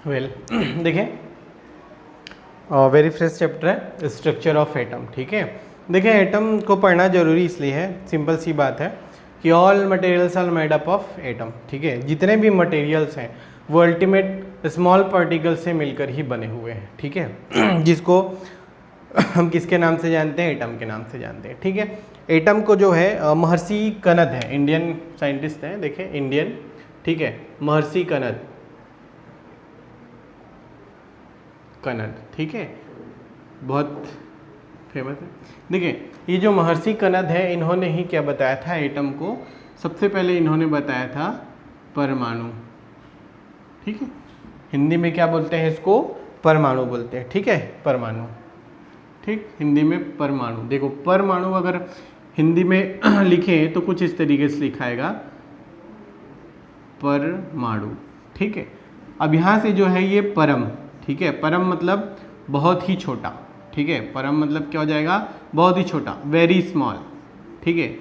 Well देखिए, very fresh chapter है structure of atom. ठीक है, देखिए एटम को पढ़ना जरूरी इसलिए है, सिंपल सी बात है कि all materials are made up of atom. ठीक है, जितने भी मटेरियल्स हैं वो अल्टीमेट स्मॉल पार्टिकल से मिलकर ही बने हुए हैं। ठीक है जिसको हम किसके नाम से जानते हैं? एटम के नाम से जानते हैं। ठीक है, एटम को जो है महर्षि कनद है, इंडियन साइंटिस्ट हैं, देखें इंडियन, ठीक है, महर्षि कनद, ठीक है, बहुत फेमस है। देखिए ये जो महर्षि कनद है, इन्होंने ही क्या बताया था एटम को? सबसे पहले इन्होंने बताया था परमाणु। ठीक है, हिंदी में क्या बोलते हैं इसको? परमाणु बोलते हैं। ठीक है, परमाणु, ठीक, हिंदी में परमाणु। देखो परमाणु अगर हिंदी में लिखें तो कुछ इस तरीके से लिखाएगा परमाणु। ठीक है, अब यहाँ से जो है ये परम, ठीक है, परम मतलब बहुत ही छोटा। ठीक है, परम मतलब क्या हो जाएगा? बहुत ही छोटा, वेरी स्मॉल। ठीक है,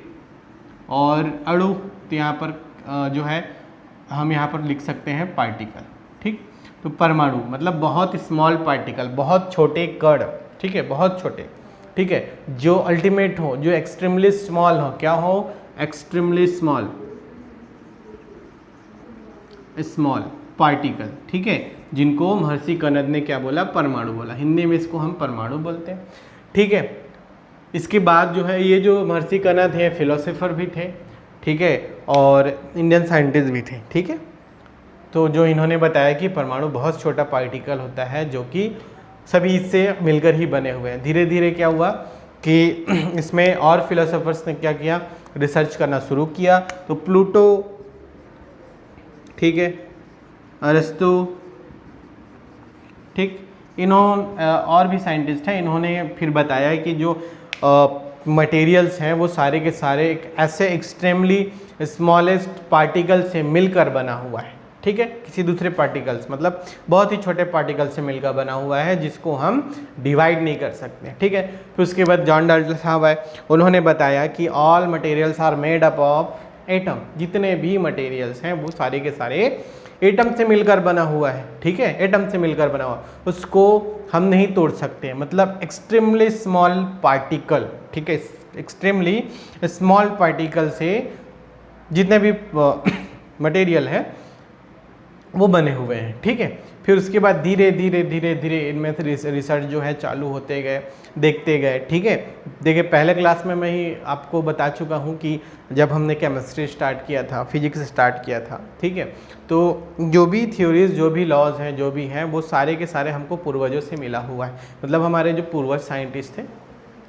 और अणु तो यहाँ पर जो है हम यहाँ पर लिख सकते हैं पार्टिकल। ठीक, तो परमाणु मतलब बहुत स्मॉल पार्टिकल, बहुत छोटे कण। ठीक है, बहुत छोटे। ठीक है, जो अल्टीमेट हो, जो एक्सट्रीमली स्मॉल हो। क्या हो? Extremely small, small particle. ठीक है, जिनको महर्षि कनद ने क्या बोला? परमाणु बोला। हिंदी में इसको हम परमाणु बोलते हैं। ठीक है, इसके बाद जो है ये जो महर्षि कनद है फिलोसोफर भी थे। ठीक है, और इंडियन साइंटिस्ट भी थे। ठीक है, तो जो इन्होंने बताया कि परमाणु बहुत छोटा पार्टिकल होता है जो कि सभी इससे मिलकर ही बने हुए हैं। धीरे धीरे क्या हुआ कि इसमें और फिलोसोफर्स ने क्या किया? रिसर्च करना शुरू किया। तो प्लूटो, ठीक है, अरस्तु, ठीक, इन्होंने और भी साइंटिस्ट हैं, इन्होंने फिर बताया कि जो मटेरियल्स हैं वो सारे के सारे एक ऐसे एक्सट्रीमली स्मॉलेस्ट पार्टिकल से मिलकर बना हुआ है। ठीक है, किसी दूसरे पार्टिकल्स मतलब बहुत ही छोटे पार्टिकल से मिलकर बना हुआ है जिसको हम डिवाइड नहीं कर सकते। ठीक है, फिर उसके बाद जॉन डाल्टन साहब आए, उन्होंने बताया कि all materials are made up of atom. जितने भी मटेरियल्स हैं वो सारे के सारे एटम से मिलकर बना हुआ है। ठीक है, एटम से मिलकर बना हुआ, उसको हम नहीं तोड़ सकते, मतलब एक्सट्रीमली स्मॉल पार्टिकल। ठीक है, एक्सट्रीमली स्मॉल पार्टिकल से जितने भी मटेरियल है वो बने हुए हैं। ठीक है, फिर उसके बाद धीरे धीरे धीरे धीरे इनमें से रिसर्च जो है चालू होते गए, देखते गए। ठीक है, देखिए पहले क्लास में मैं ही आपको बता चुका हूँ कि जब हमने केमिस्ट्री स्टार्ट किया था, फिजिक्स स्टार्ट किया था। ठीक है, तो जो भी थ्योरीज, जो भी लॉज हैं, जो भी हैं, वो सारे के सारे हमको पूर्वजों से मिला हुआ है। मतलब हमारे जो पूर्वज साइंटिस्ट थे,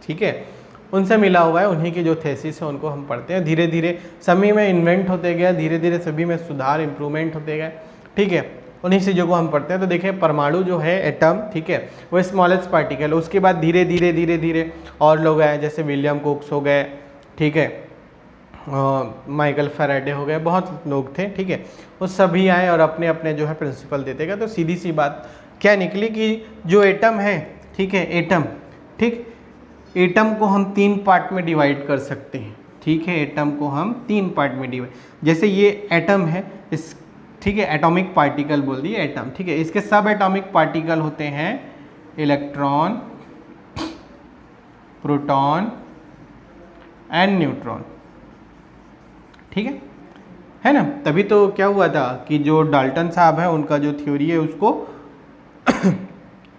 ठीक है, उनसे मिला हुआ है। उन्हीं की जो थेसिस है उनको हम पढ़ते हैं। धीरे धीरे सभी में इन्वेंट होते गए, धीरे धीरे सभी में सुधार, इम्प्रूवमेंट होते गए। ठीक है, उन्हीं चीज़ों को हम पढ़ते हैं। तो देखिए परमाणु जो है, एटम, ठीक है, वो स्मॉलेस्ट पार्टिकल। उसके बाद धीरे धीरे धीरे धीरे और लोग आए, जैसे विलियम कुक्स हो गए, ठीक है, माइकल फैराडे हो गए, बहुत लोग थे। ठीक है, वो सभी आए और अपने अपने जो है प्रिंसिपल देते गए। तो सीधी सी बात क्या निकली कि जो एटम है, ठीक है, एटम, ठीक, एटम को हम 3 पार्ट में डिवाइड कर सकते हैं। ठीक है, एटम को हम 3 पार्ट में डिवाइड, जैसे ये एटम है, इस, ठीक है, एटॉमिक पार्टिकल बोल दिए एटम। ठीक है, इसके सब एटॉमिक पार्टिकल होते हैं इलेक्ट्रॉन, प्रोटॉन एंड न्यूट्रॉन। ठीक है ना? तभी तो क्या हुआ था कि जो डाल्टन साहब है उनका जो थ्योरी है उसको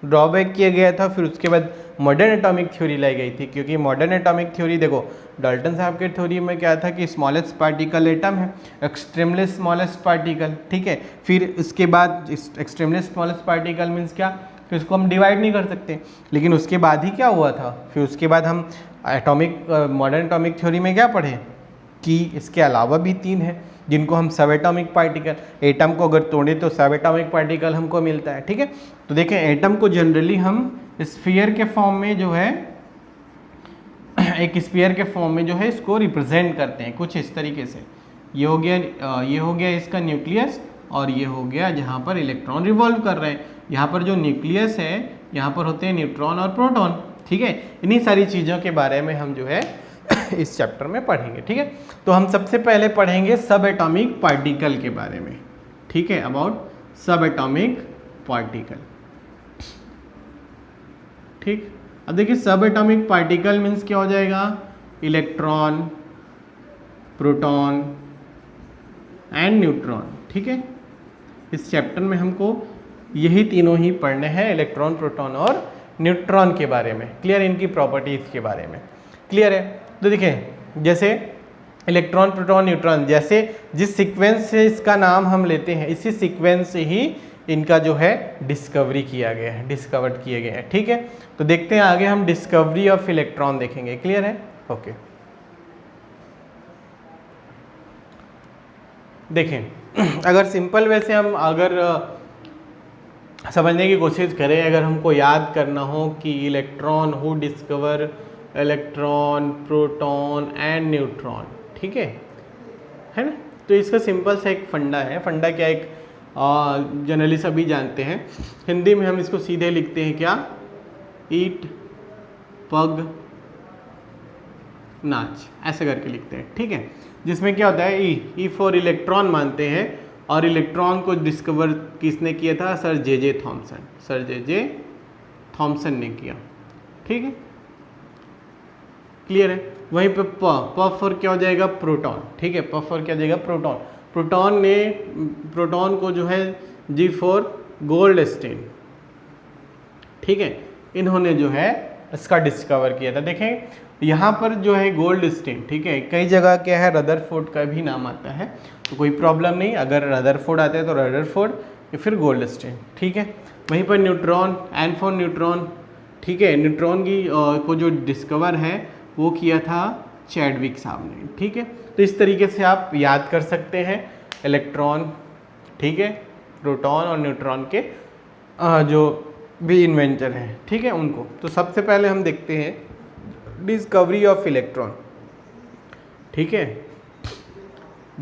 ड्रॉबैक किया गया था। फिर उसके बाद मॉडर्न एटॉमिक थ्योरी लाई गई थी, क्योंकि मॉडर्न एटॉमिक थ्योरी, देखो डाल्टन साहब के थ्योरी में क्या था कि स्मॉलेस्ट पार्टिकल एटम है, एक्सट्रीमली स्मॉलेस्ट पार्टिकल। ठीक है, फिर इसके बाद एक्सट्रीमली स्मॉलेस्ट पार्टिकल मीन्स क्या? फिर इसको हम डिवाइड नहीं कर सकते। लेकिन उसके बाद ही क्या हुआ था, फिर उसके बाद हम एटॉमिक, मॉडर्न एटॉमिक थ्योरी में क्या पढ़े कि इसके अलावा भी 3 है जिनको हम सब एटॉमिक पार्टिकल, एटम को अगर तोड़े तो सब एटॉमिक पार्टिकल हमको मिलता है। ठीक है, तो देखें एटम को जनरली हम स्फीयर के फॉर्म में जो है, एक स्फीयर के फॉर्म में जो है इसको रिप्रेजेंट करते हैं कुछ इस तरीके से। ये हो गया इसका न्यूक्लियस, और ये हो गया जहाँ पर इलेक्ट्रॉन रिवॉल्व कर रहे हैं। यहाँ पर जो न्यूक्लियस है, यहाँ पर होते हैं न्यूट्रॉन और प्रोटॉन। ठीक है, इन्हीं सारी चीज़ों के बारे में हम जो है इस चैप्टर में पढ़ेंगे। ठीक है, तो हम सबसे पहले पढ़ेंगे सब एटॉमिक पार्टिकल के बारे में। ठीक है, अबाउट सब एटॉमिक पार्टिकल। ठीक, अब देखिए सब एटॉमिक पार्टिकल मीन्स क्या हो जाएगा, इलेक्ट्रॉन, प्रोटॉन एंड न्यूट्रॉन। ठीक है, इस चैप्टर में हमको यही तीनों ही पढ़ने हैं, इलेक्ट्रॉन, प्रोटॉन और न्यूट्रॉन के बारे में। क्लियर, इनकी प्रॉपर्टीज़ के बारे में क्लियर है। तो देखिए जैसे इलेक्ट्रॉन, प्रोटॉन, न्यूट्रॉन, जैसे जिस सीक्वेंस से इसका नाम हम लेते हैं, इसी सीक्वेंस से ही इनका जो है डिस्कवरी किया गया है, डिस्कवर्ड किए गए हैं। ठीक है, तो देखते हैं आगे हम डिस्कवरी ऑफ इलेक्ट्रॉन देखेंगे। क्लियर है, ओके। देखें अगर सिंपल वे से हम अगर समझने की कोशिश करें, अगर हमको याद करना हो कि electron, who discover electron, proton and neutron, ठीक है ना, तो इसका सिंपल सा एक फंडा है। फंडा क्या, एक जनरली सभी जानते हैं, हिंदी में हम इसको सीधे लिखते हैं क्या, ईट पग नाच, ऐसे करके लिखते हैं। ठीक है, जिसमें क्या होता है, ई फॉर इलेक्ट्रॉन मानते हैं, और इलेक्ट्रॉन को डिस्कवर किसने किया था, sir J Thomson, sir J Thomson ने किया। ठीक है, क्लियर है। वहीं पे प फॉर क्या हो जाएगा, प्रोटॉन। ठीक है, प फॉर क्या हो जाएगा, प्रोटॉन। प्रोटॉन को जो है जी फॉर गोल्डस्टीन, ठीक है, इन्होंने जो है इसका डिस्कवर किया था। देखें यहाँ पर जो है गोल्डस्टीन, ठीक है, कई जगह क्या है रदरफोर्ड का भी नाम आता है, तो कोई प्रॉब्लम नहीं, अगर रदरफोर्ड आता है तो रदरफोर्ड या फिर गोल्डस्टीन। ठीक है, वहीं पर न्यूट्रॉन, एन फॉर न्यूट्रॉन। ठीक है, न्यूट्रॉन की को जो डिस्कवर है वो किया था चैडविक साहब ने। ठीक है, तो इस तरीके से आप याद कर सकते हैं इलेक्ट्रॉन, ठीक है, प्रोटॉन और न्यूट्रॉन के जो भी इन्वेंटर हैं, ठीक है, उनको। तो सबसे पहले हम देखते हैं डिस्कवरी ऑफ इलेक्ट्रॉन। ठीक है,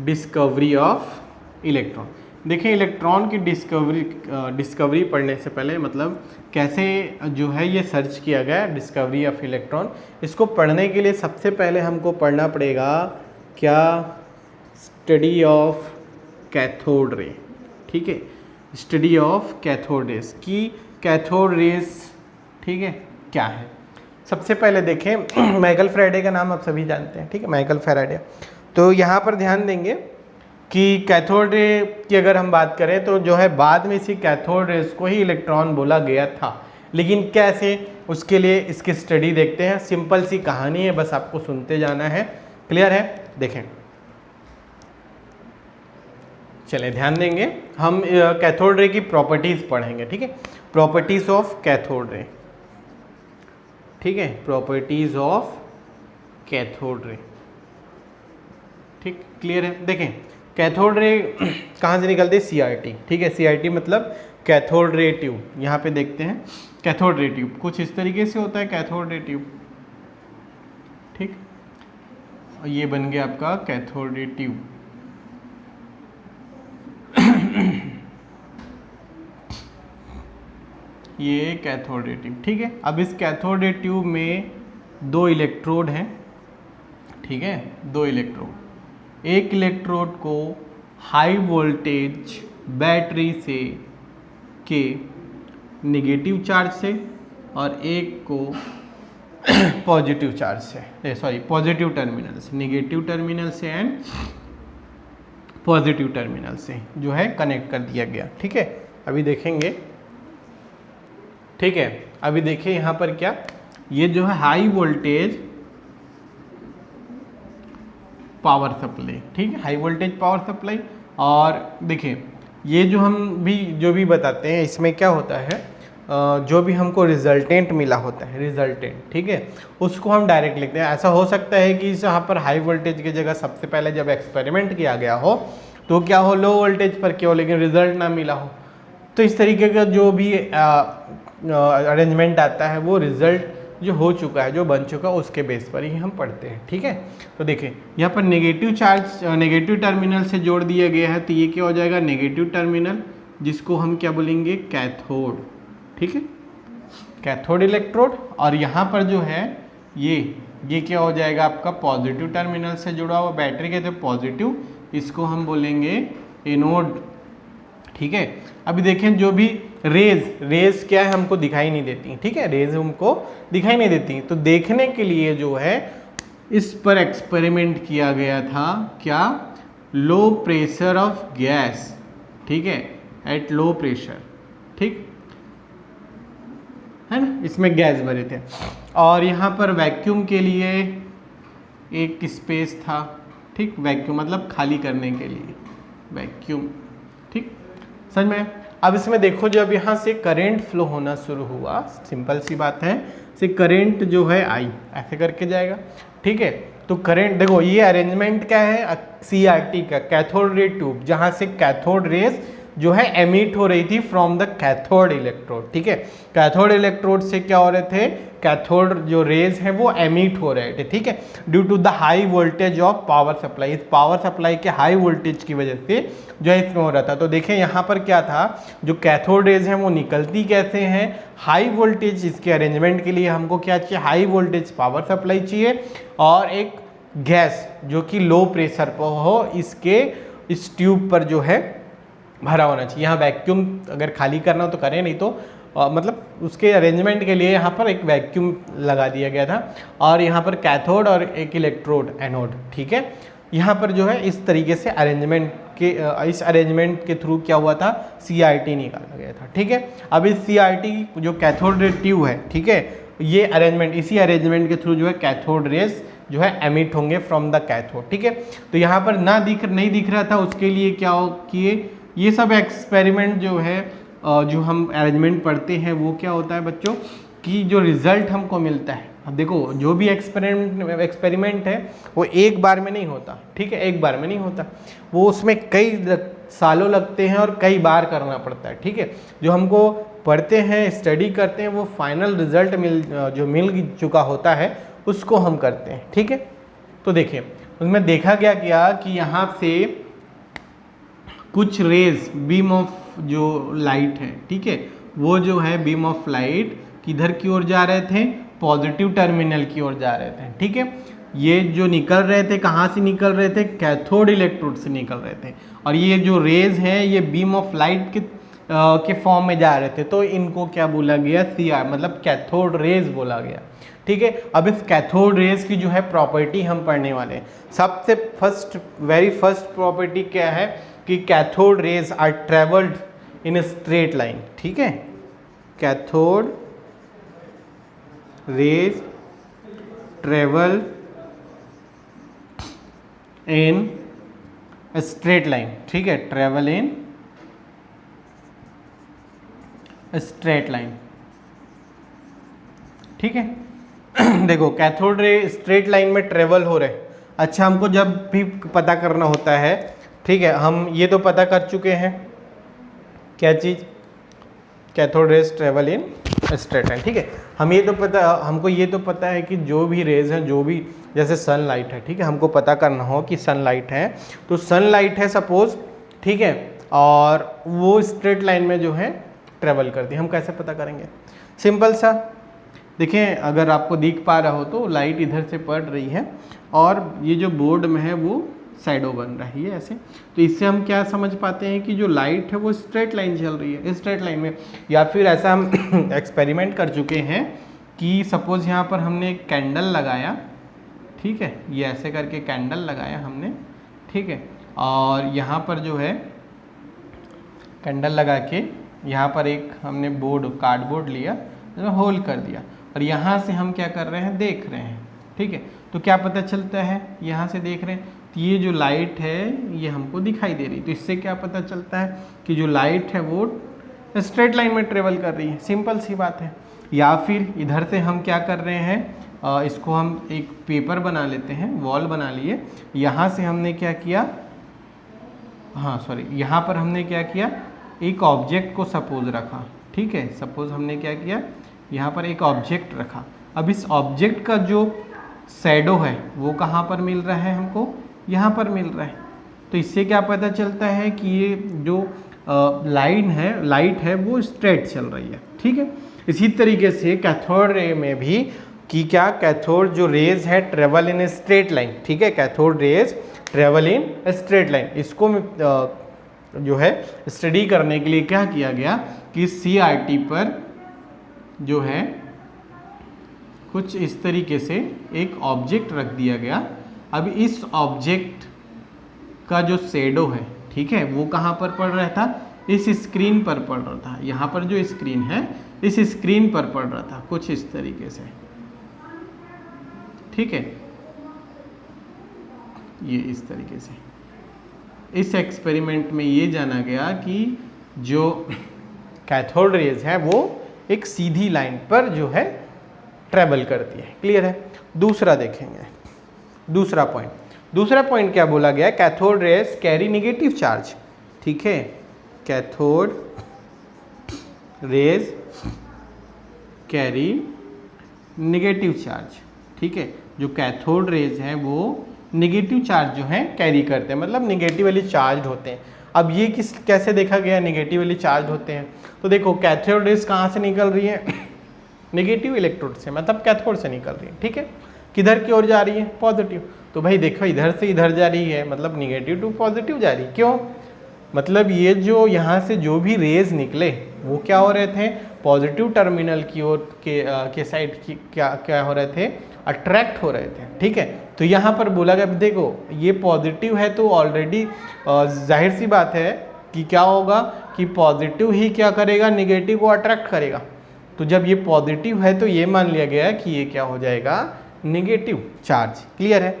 डिस्कवरी ऑफ इलेक्ट्रॉन। देखें इलेक्ट्रॉन की डिस्कवरी पढ़ने से पहले, मतलब कैसे जो है ये सर्च किया गया डिस्कवरी ऑफ इलेक्ट्रॉन, इसको पढ़ने के लिए सबसे पहले हमको पढ़ना पड़ेगा क्या, स्टडी ऑफ कैथोड रे। ठीक है, स्टडी ऑफ कैथोड रेस की कैथोड रेस, ठीक है, क्या है। सबसे पहले देखें माइकल फैराडे का नाम आप सभी जानते हैं, ठीक है, माइकल फैराडे। तो यहाँ पर ध्यान देंगे कि कैथोड रे की अगर हम बात करें तो जो है बाद में इसी कैथोड रेस को ही इलेक्ट्रॉन बोला गया था, लेकिन कैसे, उसके लिए इसकी स्टडी देखते हैं। सिंपल सी कहानी है, बस आपको सुनते जाना है। क्लियर है, देखें, चलिए ध्यान देंगे, हम कैथोड रे की प्रॉपर्टीज पढ़ेंगे। ठीक है, प्रॉपर्टीज ऑफ कैथोड रे। ठीक है, प्रॉपर्टीज ऑफ कैथोड रे। ठीक, क्लियर है। देखें कैथोड रे कहाँ से निकलते हैं, सीआरटी। ठीक है, सीआरटी मतलब कैथोड रे ट्यूब। यहाँ पे देखते हैं कैथोड रे ट्यूब कुछ इस तरीके से होता है, कैथोड रे ट्यूब। ठीक, ये बन गया आपका कैथोड रे ट्यूब। ये कैथोड रे ट्यूब। ठीक है, अब इस कैथोड रे ट्यूब में दो इलेक्ट्रोड हैं। ठीक है, दो इलेक्ट्रोड, एक इलेक्ट्रोड को हाई वोल्टेज बैटरी से के नेगेटिव चार्ज से और एक को पॉजिटिव चार्ज से, सॉरी पॉजिटिव टर्मिनल से, नेगेटिव टर्मिनल से एंड पॉजिटिव टर्मिनल से जो है कनेक्ट कर दिया गया। ठीक है, अभी देखेंगे। ठीक है, अभी देखिए यहाँ पर क्या, ये जो है हाई वोल्टेज पावर सप्लाई। ठीक है, हाई वोल्टेज पावर सप्लाई। और देखिए ये जो हम जो भी बताते हैं इसमें क्या होता है, जो भी हमको रिजल्टेंट मिला होता है, रिजल्टेंट, ठीक है, उसको हम डायरेक्ट लिखते हैं। ऐसा हो सकता है कि यहाँ पर हाई वोल्टेज की जगह सबसे पहले जब एक्सपेरिमेंट किया गया हो तो क्या हो, लो वोल्टेज पर क्या हो, लेकिन रिजल्ट ना मिला हो। तो इस तरीके का जो भी अरेंजमेंट आता है वो रिजल्ट जो हो चुका है, जो बन चुका है, उसके बेस पर ही हम पढ़ते हैं। ठीक है, तो देखिए यहाँ पर नेगेटिव चार्ज नेगेटिव टर्मिनल से जोड़ दिया गया है, तो ये क्या हो जाएगा, नेगेटिव टर्मिनल, जिसको हम क्या बोलेंगे, कैथोड। ठीक है, कैथोड इलेक्ट्रोड। और यहाँ पर जो है ये क्या हो जाएगा आपका, पॉजिटिव टर्मिनल से जुड़ा हुआ बैटरी के, तो पॉजिटिव, इसको हम बोलेंगे एनोड। ठीक है। अभी देखें जो भी रेज क्या है हमको दिखाई नहीं देती, ठीक है, रेज हमको दिखाई नहीं देती। तो देखने के लिए जो है इस पर एक्सपेरिमेंट किया गया था, क्या, लो प्रेशर ऑफ गैस, ठीक है, एट लो प्रेशर, ठीक है ना, इसमें गैस भरे थे और यहाँ पर वैक्यूम के लिए एक स्पेस था, ठीक, वैक्यूम मतलब खाली करने के लिए वैक्यूम, ठीक, समझ में। अब इसमें देखो जब यहाँ से करंट फ्लो होना शुरू हुआ, सिंपल सी बात है, से करंट जो है आई ऐसे करके जाएगा, ठीक है। तो करंट देखो ये अरेंजमेंट क्या है, CRT का, कैथोड रे ट्यूब, जहाँ से कैथोड रेज जो है एमिट हो रही थी फ्रॉम द कैथोड इलेक्ट्रोड, ठीक है। कैथोड इलेक्ट्रोड से क्या हो रहे थे, कैथोड जो रेज है वो एमिट हो रहे थे, ठीक है, due to the high voltage of power supply. इस पावर सप्लाई के हाई वोल्टेज की वजह से जो है इसमें हो रहा था। तो देखें यहाँ पर क्या था, जो कैथोड रेज हैं वो निकलती कैसे हैं, हाई वोल्टेज, इसके अरेंजमेंट के लिए हमको क्या चाहिए, हाई वोल्टेज पावर सप्लाई चाहिए और एक गैस जो कि लो प्रेशर पर हो, इसके इस ट्यूब पर जो है भरा होना चाहिए। यहाँ वैक्यूम अगर खाली करना हो तो करें, नहीं तो मतलब उसके अरेंजमेंट के लिए यहाँ पर एक वैक्यूम लगा दिया गया था और यहाँ पर कैथोड और एक इलेक्ट्रोड एनोड, ठीक है। यहाँ पर जो है इस तरीके से अरेंजमेंट के इस अरेंजमेंट के थ्रू क्या हुआ था, CRT निकाला गया था, ठीक है। अब इस CRT जो कैथोड रे ट्यूब है, ठीक है, ये अरेंजमेंट, इसी अरेंजमेंट के थ्रू जो है कैथोड रेज जो है एमिट होंगे फ्रॉम द कैथोड, ठीक है। तो यहाँ पर नहीं दिख रहा था, उसके लिए क्या हो किए, ये सब एक्सपेरिमेंट जो है जो हम अरेंजमेंट पढ़ते हैं वो क्या होता है बच्चों, कि जो रिजल्ट हमको मिलता है, अब देखो जो भी एक्सपेरिमेंट है वो एक बार में नहीं होता, ठीक है, एक बार में नहीं होता, वो उसमें कई सालों लगते हैं और कई बार करना पड़ता है, ठीक है। जो हमको पढ़ते हैं, स्टडी करते हैं, वो फाइनल रिजल्ट मिल चुका होता है उसको हम करते हैं, ठीक है। तो देखिए उसमें देखा गया क्या कि यहाँ से कुछ रेज, बीम ऑफ जो लाइट है, ठीक है, वो जो है बीम ऑफ लाइट किधर की ओर जा रहे थे, पॉजिटिव टर्मिनल की ओर जा रहे थे, ठीक है। ये जो निकल रहे थे कहाँ से निकल रहे थे, कैथोड इलेक्ट्रोड से निकल रहे थे और ये जो रेज हैं ये बीम ऑफ लाइट के फॉर्म में जा रहे थे, तो इनको क्या बोला गया, CR मतलब कैथोड रेज बोला गया, ठीक है। अब इस कैथोड रेज की जो है प्रॉपर्टी हम पढ़ने वाले हैं। सबसे वेरी फर्स्ट प्रॉपर्टी क्या है कि cathode rays are travelled in straight line, ठीक है, cathode rays travel in straight line, ठीक है, ट्रेवल इन स्ट्रेट लाइन, ठीक है। देखो कैथोड रे स्ट्रेट लाइन में ट्रेवल हो रहे, अच्छा हमको जब भी पता करना होता है, ठीक है, हम ये तो पता कर चुके हैं क्या चीज़, cathode rays travel in straight line, ठीक है। हमको ये तो पता है कि जो भी रेज हैं, जो भी जैसे सनलाइट है, ठीक है, हमको पता करना हो कि सनलाइट है, तो सनलाइट है सपोज, ठीक है, और वो स्ट्रेट लाइन में जो है ट्रेवल करती है, हम कैसे पता करेंगे, सिंपल सा, देखें अगर आपको दिख पा रहा हो तो लाइट इधर से पड़ रही है और ये जो बोर्ड में है वो शैडो बन रही है ऐसे, तो इससे हम क्या समझ पाते हैं कि जो लाइट है वो स्ट्रेट लाइन चल रही है, स्ट्रेट लाइन में। या फिर ऐसा हम एक्सपेरिमेंट कर चुके हैं कि सपोज यहाँ पर हमने एक कैंडल लगाया, ठीक है, ये ऐसे करके कैंडल लगाया हमने, ठीक है, और यहाँ पर जो है कैंडल लगा के यहाँ पर एक हमने कार्डबोर्ड लिया, होल कर दिया और यहाँ से हम क्या कर रहे हैं, देख रहे हैं, ठीक है। तो क्या पता चलता है, यहाँ से देख रहे हैं तो ये जो लाइट है ये हमको दिखाई दे रही, तो इससे क्या पता चलता है कि जो लाइट है वो स्ट्रेट लाइन में ट्रेवल कर रही है, सिंपल सी बात है। या फिर इधर से हम क्या कर रहे हैं, इसको हम एक पेपर बना लेते हैं, वॉल बना लिए, यहाँ से हमने क्या किया, यहाँ पर हमने क्या किया, एक ऑब्जेक्ट को सपोज रखा, ठीक है, सपोज हमने क्या किया, यहाँ पर एक ऑब्जेक्ट रखा। अब इस ऑब्जेक्ट का जो शैडो है वो कहाँ पर मिल रहा है, हमको यहाँ पर मिल रहा है, तो इससे क्या पता चलता है कि ये जो लाइट है वो स्ट्रेट चल रही है, ठीक है। इसी तरीके से कैथोड रे में भी कि क्या, कैथोड जो रेज है ट्रेवल इन स्ट्रेट लाइन, ठीक है, cathode rays travel in straight line, इसको जो है स्टडी करने के लिए क्या किया गया कि CRT पर जो है कुछ इस तरीके से एक ऑब्जेक्ट रख दिया गया। अब इस ऑब्जेक्ट का जो शेडो है, ठीक है, वो कहाँ पर पड़ रहा था, इस स्क्रीन पर पड़ रहा था। यहाँ पर जो स्क्रीन है इस स्क्रीन पर पड़ रहा था कुछ इस तरीके से, ठीक है, ये इस तरीके से। इस एक्सपेरिमेंट में ये जाना गया कि जो कैथोड रेज है वो एक सीधी लाइन पर जो है ट्रेवल करती है। क्लियर है। दूसरा देखेंगे, दूसरा पॉइंट क्या बोला गया, cathode rays carry negative charge, ठीक है, cathode raise carry negative charge, ठीक है, जो कैथोड रेज हैं वो नेगेटिव चार्ज जो है कैरी करते हैं, मतलब नेगेटिवली चार्ज होते हैं। अब ये कैसे देखा गया नेगेटिवली चार्ज होते हैं, तो देखो कैथोड रेज कहाँ से निकल रही है नेगेटिव इलेक्ट्रोड से, मतलब कैथोड से निकल रही है, ठीक है, किधर की ओर जा रही है, पॉजिटिव। तो भाई देखो इधर से इधर जा रही है, मतलब निगेटिव टू पॉजिटिव जा रही है। क्यों, मतलब ये जो यहाँ से जो भी रेज निकले वो क्या हो रहे थे, पॉजिटिव टर्मिनल की ओर के साइड की क्या हो रहे थे, अट्रैक्ट हो रहे थे, ठीक है। तो यहाँ पर बोला गया, देखो ये पॉजिटिव है तो ऑलरेडी जाहिर सी बात है कि क्या होगा कि पॉजिटिव ही क्या करेगा, निगेटिव को अट्रैक्ट करेगा। तो जब ये पॉजिटिव है तो ये मान लिया गया कि ये क्या हो जाएगा, नेगेटिव चार्ज। क्लियर है।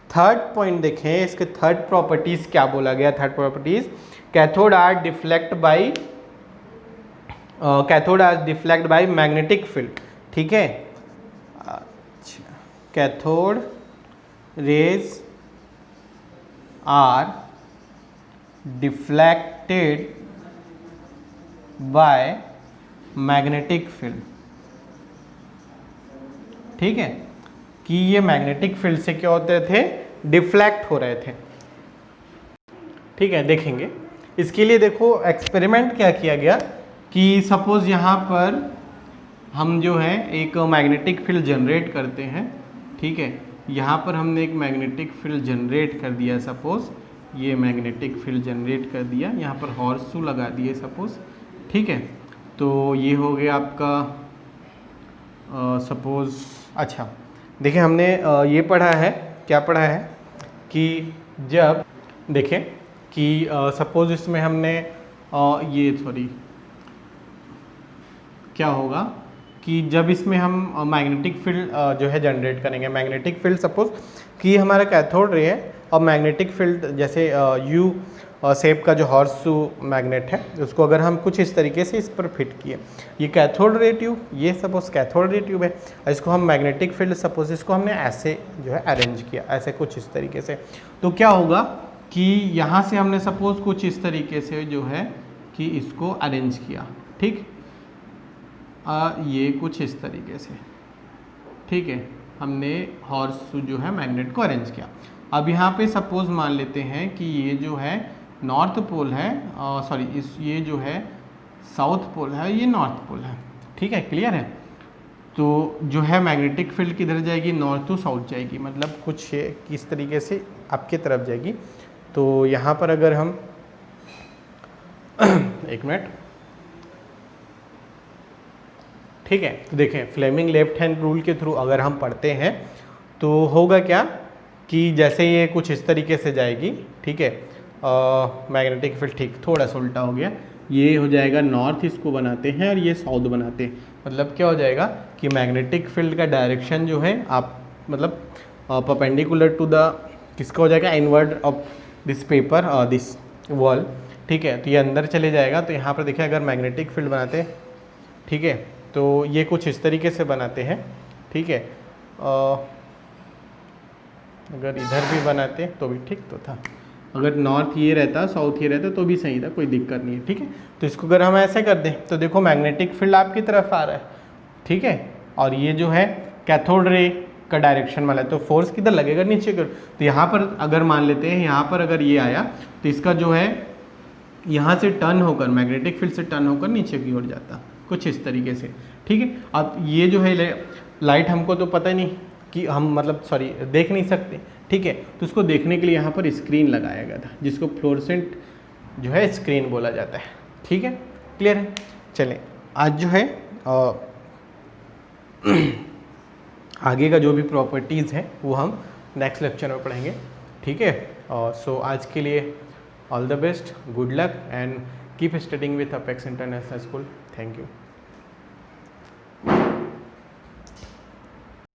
थर्ड पॉइंट देखें, इसके थर्ड प्रॉपर्टीज क्या बोला गया, third properties, cathode are deflect by magnetic field, ठीक है। अच्छा, cathode rays are deflected by magnetic field, ठीक है, कि ये मैग्नेटिक फील्ड से क्या होते थे, डिफ्लेक्ट हो रहे थे, ठीक है। देखेंगे इसके लिए, देखो एक्सपेरिमेंट क्या किया गया कि सपोज यहाँ पर हम जो है एक मैग्नेटिक फील्ड जनरेट करते हैं, ठीक है, यहाँ पर हमने एक मैग्नेटिक फील्ड जनरेट कर दिया, सपोज ये मैग्नेटिक फील्ड जनरेट कर दिया, यहाँ पर हॉर्सशू लगा दिए सपोज, ठीक है। तो ये हो गया आपका सपोज। अच्छा देखिए हमने ये पढ़ा है, क्या पढ़ा है कि जब देखें कि सपोज इसमें हमने क्या होगा कि जब इसमें हम मैग्नेटिक फील्ड जो है जनरेट करेंगे, मैग्नेटिक फील्ड सपोज कि हमारा कैथोड रे है और मैग्नेटिक फील्ड जैसे यू शेप का जो हॉर्सशू मैग्नेट है उसको अगर हम कुछ इस तरीके से इस पर फिट किए, ये कैथोड रे ट्यूब, ये सपोज कैथोड रे ट्यूब है, इसको हम मैग्नेटिक फील्ड सपोज इसको हमने ऐसे जो है अरेंज किया, ऐसे कुछ इस तरीके से, तो क्या होगा कि यहाँ से हमने सपोज कुछ इस तरीके से जो है कि इसको अरेंज किया, ठीक, ये कुछ इस तरीके से, ठीक है, हमने हॉर्सशू जो है मैग्नेट को अरेंज किया। अब यहाँ पे सपोज मान लेते हैं कि ये जो है नॉर्थ पोल है, ये जो है साउथ पोल है, ये नॉर्थ पोल है, ठीक है, क्लियर है। तो जो है मैग्नेटिक फील्ड किधर जाएगी, नॉर्थ टू साउथ जाएगी, मतलब कुछ किस तरीके से आपके तरफ जाएगी। तो यहाँ पर अगर हम एक मिनट, ठीक है, देखें फ्लेमिंग लेफ्ट हैंड रूल के थ्रू अगर हम पढ़ते हैं तो होगा क्या कि जैसे ये कुछ इस तरीके से जाएगी, ठीक है, मैग्नेटिक फील्ड, ठीक, थोड़ा सा उल्टा हो गया, ये हो जाएगा नॉर्थ, इसको बनाते हैं और ये साउथ बनाते हैं, मतलब क्या हो जाएगा कि मैग्नेटिक फील्ड का डायरेक्शन जो है आप मतलब परपेंडिकुलर टू द किसका हो जाएगा, इनवर्ड ऑफ दिस पेपर और दिस वॉल, ठीक है। तो ये अंदर चले जाएगा, तो यहाँ पर देखिए अगर मैग्नेटिक फील्ड बनाते हैं, ठीक है, तो ये कुछ इस तरीके से बनाते हैं, ठीक है, अगर इधर भी बनाते तो भी ठीक तो था, अगर नॉर्थ ये रहता साउथ ये रहता तो भी सही था, कोई दिक्कत नहीं है, ठीक है। तो इसको अगर हम ऐसे कर दें तो देखो मैग्नेटिक फील्ड आपकी तरफ आ रहा है, ठीक है, और ये जो है कैथोड रे का डायरेक्शन वाला है, तो फोर्स किधर लगेगा, नीचे की ओर। तो यहाँ पर अगर मान लेते हैं, यहाँ पर अगर ये आया तो इसका जो है यहाँ से टर्न होकर, मैग्नेटिक फील्ड से टर्न होकर नीचे की ओर जाता, कुछ इस तरीके से, ठीक है। अब ये जो है लाइट हमको तो पता नहीं कि हम मतलब देख नहीं सकते, ठीक है, तो उसको देखने के लिए यहाँ पर स्क्रीन लगाया गया था जिसको फ्लोरेसेंट जो है स्क्रीन बोला जाता है। ठीक है, क्लियर है। चलें, आज जो है आगे का जो भी प्रॉपर्टीज़ है वो हम नेक्स्ट लेक्चर में पढ़ेंगे। ठीक है, सो आज के लिए all the best, good luck and keep studying with apex international school. Thank you.